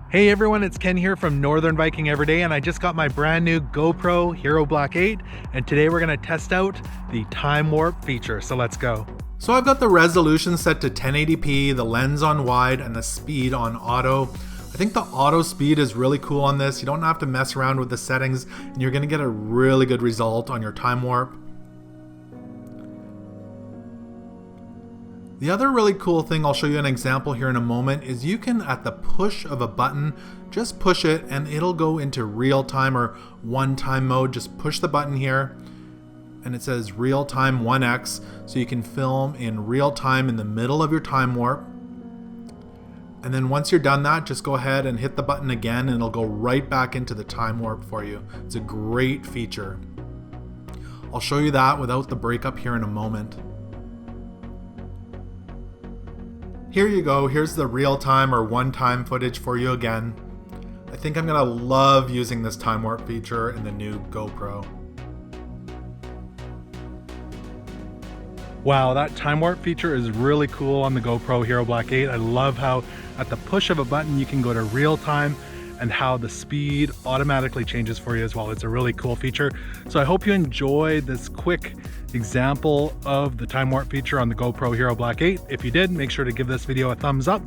Hey everyone, it's Ken here from Northern Viking Everyday, and I just got my brand new GoPro Hero Black 8, and today we're gonna test out the time warp feature, so let's go. So I've got the resolution set to 1080p, the lens on wide, and the speed on auto. I think the auto speed is really cool on this. You don't have to mess around with the settings, and you're gonna get a really good result on your time warp. The other really cool thing, I'll show you an example here in a moment, is you can, at the push of a button, just push it and it'll go into real time or one time mode. Just push the button here and it says real time 1x, so you can film in real time in the middle of your time warp. And then once you're done that, just go ahead and hit the button again and it'll go right back into the time warp for you. It's a great feature. I'll show you that without the breakup here in a moment. Here you go, here's the real-time or one-time footage for you again. I think I'm gonna love using this time warp feature in the new GoPro. Wow, that time warp feature is really cool on the GoPro Hero Black 8. I love how at the push of a button you can go to real time and how the speed automatically changes for you as well. It's a really cool feature. So I hope you enjoyed this quick example of the time warp feature on the GoPro Hero Black 8. If you did, make sure to give this video a thumbs up.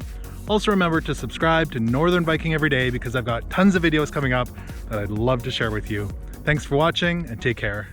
Also remember to subscribe to Northern Viking Everyday because I've got tons of videos coming up that I'd love to share with you. Thanks for watching and take care.